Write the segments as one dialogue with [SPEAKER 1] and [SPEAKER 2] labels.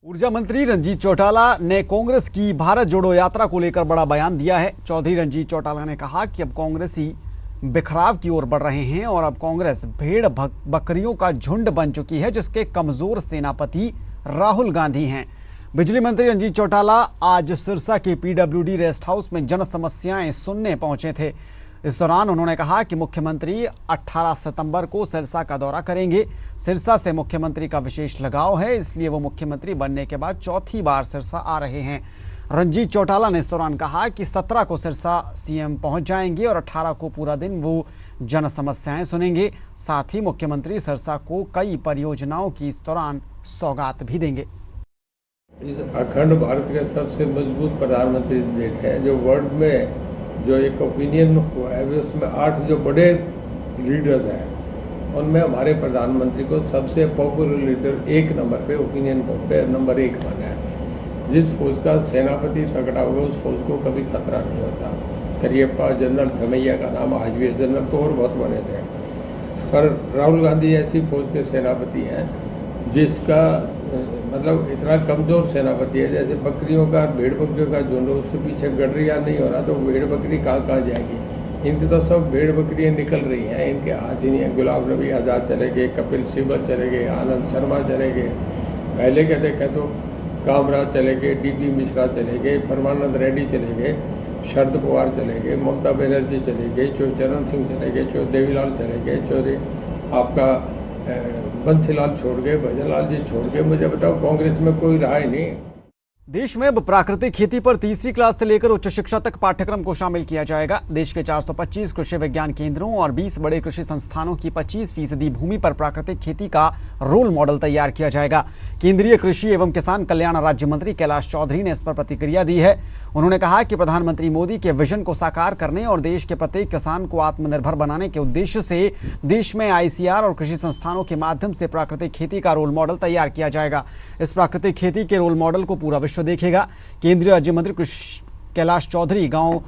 [SPEAKER 1] ऊर्जा मंत्री रंजीत चौटाला ने कांग्रेस की भारत जोड़ो यात्रा को लेकर बड़ा बयान दिया है। चौधरी रंजीत चौटाला ने कहा कि अब कांग्रेसी बिखराव की ओर बढ़ रहे हैं और अब कांग्रेस भेड़ बकरियों का झुंड बन चुकी है, जिसके कमजोर सेनापति राहुल गांधी हैं। बिजली मंत्री रंजीत चौटाला आज सिरसा के पीडब्ल्यूडी रेस्ट हाउस में जन समस्याएं सुनने पहुंचे थे। इस दौरान उन्होंने कहा कि मुख्यमंत्री 18 सितंबर को सिरसा का दौरा करेंगे। सिरसा से मुख्यमंत्री का विशेष लगाव है, इसलिए वो मुख्यमंत्री बनने के बाद चौथी बार सिरसा आ रहे हैं। रंजीत चौटाला ने इस दौरान कहा कि 17 को सिरसा सीएम पहुंच जाएंगे और 18 को पूरा दिन वो जन समस्याएं सुनेंगे। साथ ही मुख्यमंत्री सिरसा को कई परियोजनाओं की इस दौरान सौगात भी देंगे।
[SPEAKER 2] इस अखंड भारत के सबसे मजबूत प्रधानमंत्री देश है। जो वर्ल्ड में जो एक ओपिनियन हुआ है, उसमें 8 जो बड़े लीडर्स हैं, उनमें हमारे प्रधानमंत्री को सबसे पॉपुलर लीडर 1 नंबर पे ओपिनियन पे नंबर 1 माना है। जिस फौज का सेनापति तगड़ा होगा उस फौज को कभी खतरा नहीं होता। करियप्पा जनरल थमैया का नाम आज भी, जनरल तो और बहुत बने थे, पर राहुल गांधी ऐसी फौज के सेनापति हैं जिसका मतलब इतना कमज़ोर सेनापति है। जैसे बकरियों का, भेड़ बकरियों का झुंड, उसके पीछे गडरिया नहीं हो रहा तो भेड़ बकरी कहाँ जाएगी। इनकी तो सब भेड़ बकरियाँ निकल रही हैं, इनके हाथ ही नहीं है। गुलाम नबी आज़ाद चले गए, कपिल सिब्बल चले गए, आनंद शर्मा चले गए, पहले के देखें तो कामराज चले गए, डीपी मिश्रा चले गए, परमानंद रेड्डी चले गए, शरद पवार चले गए, ममता बनर्जी चले गए, चरण सिंह चले गए, देवीलाल चले गए, आपका बंसीलाल छोड़ गए, भजनलाल जी छोड़ गए। मुझे बताओ कांग्रेस में कोई रहा ही नहीं।
[SPEAKER 1] देश में अब प्राकृतिक खेती पर तीसरी क्लास से लेकर उच्च शिक्षा तक पाठ्यक्रम को शामिल किया जाएगा। देश के 425 कृषि विज्ञान केंद्रों और 20 बड़े कृषि संस्थानों की 25% भूमि पर प्राकृतिक खेती का रोल मॉडल तैयार किया जाएगा। केंद्रीय कृषि एवं किसान कल्याण राज्य मंत्री कैलाश चौधरी ने इस पर प्रतिक्रिया दी है। उन्होंने कहा कि प्रधानमंत्री मोदी के विजन को साकार करने और देश के प्रत्येक किसान को आत्मनिर्भर बनाने के उद्देश्य से देश में ICR और कृषि संस्थानों के माध्यम से प्राकृतिक खेती का रोल मॉडल तैयार किया जाएगा। इस प्राकृतिक खेती के रोल मॉडल को पूरा विश्व देखेगा। केंद्रीय राज्य मंत्री कैलाश चौधरी गांव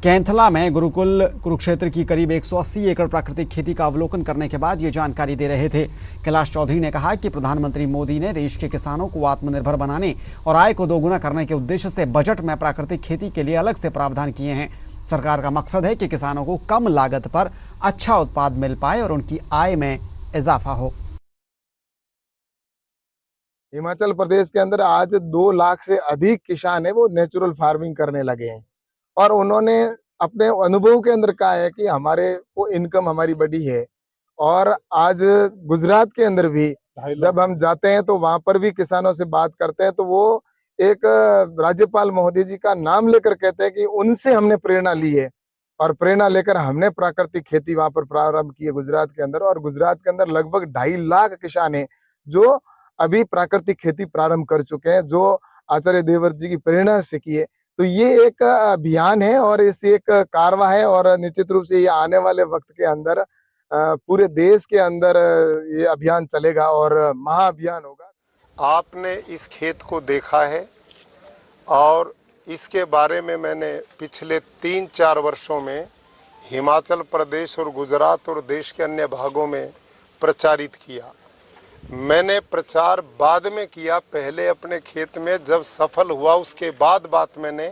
[SPEAKER 1] कैंथला में गुरुकुल कुरुक्षेत्र की करीब 180 एकड़ प्राकृतिक खेती का अवलोकन करने के बाद ये जानकारी दे रहे थे। कैलाश चौधरी ने कहा कि प्रधानमंत्री मोदी ने देश के किसानों को आत्मनिर्भर बनाने और आय को दोगुना करने के उद्देश्य से बजट में प्राकृतिक खेती के लिए अलग से प्रावधान किए हैं। सरकार का मकसद है कि किसानों को कम लागत पर अच्छा उत्पाद मिल पाए और उनकी आय में इजाफा हो।
[SPEAKER 3] हिमाचल प्रदेश के अंदर आज 2 लाख से अधिक किसान है वो नेचुरल फार्मिंग करने लगे हैं और उन्होंने अपने अनुभव के अंदर कहा है कि हमारे को इनकम हमारी बढ़ी है। और आज गुजरात के अंदर भी जब हम जाते हैं तो वहां पर भी किसानों से बात करते हैं तो वो एक राज्यपाल महोदय जी का नाम लेकर कहते हैं कि उनसे हमने प्रेरणा ली है और प्रेरणा लेकर हमने प्राकृतिक खेती वहां पर प्रारंभ की है गुजरात के अंदर। और गुजरात के अंदर लगभग 2.5 लाख किसान है जो अभी प्राकृतिक खेती प्रारंभ कर चुके हैं, जो आचार्य देवव्रत जी की प्रेरणा से किए। तो ये एक अभियान है और इस एक कारवा है और निश्चित रूप से ये आने वाले वक्त के अंदर पूरे देश के अंदर ये अभियान चलेगा और महाअभियान होगा।
[SPEAKER 4] आपने इस खेत को देखा है और इसके बारे में मैंने पिछले 3-4 वर्षों में हिमाचल प्रदेश और गुजरात और देश के अन्य भागों में प्रचारित किया। मैंने प्रचार बाद में किया, पहले अपने खेत में जब सफल हुआ उसके बाद बात मैंने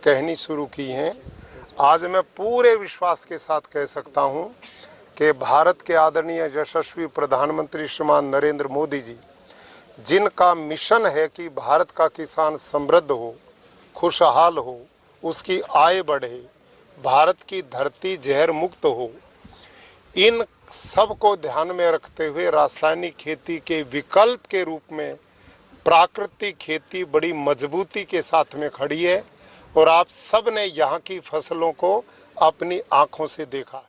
[SPEAKER 4] कहनी शुरू की है। आज मैं पूरे विश्वास के साथ कह सकता हूं कि भारत के आदरणीय यशस्वी प्रधानमंत्री श्रीमान नरेंद्र मोदी जी, जिनका मिशन है कि भारत का किसान समृद्ध हो, खुशहाल हो, उसकी आय बढ़े, भारत की धरती जहर मुक्त हो, इन सबको ध्यान में रखते हुए रासायनिक खेती के विकल्प के रूप में प्राकृतिक खेती बड़ी मजबूती के साथ में खड़ी है और आप सब ने यहाँ की फसलों को अपनी आंखों से देखा है।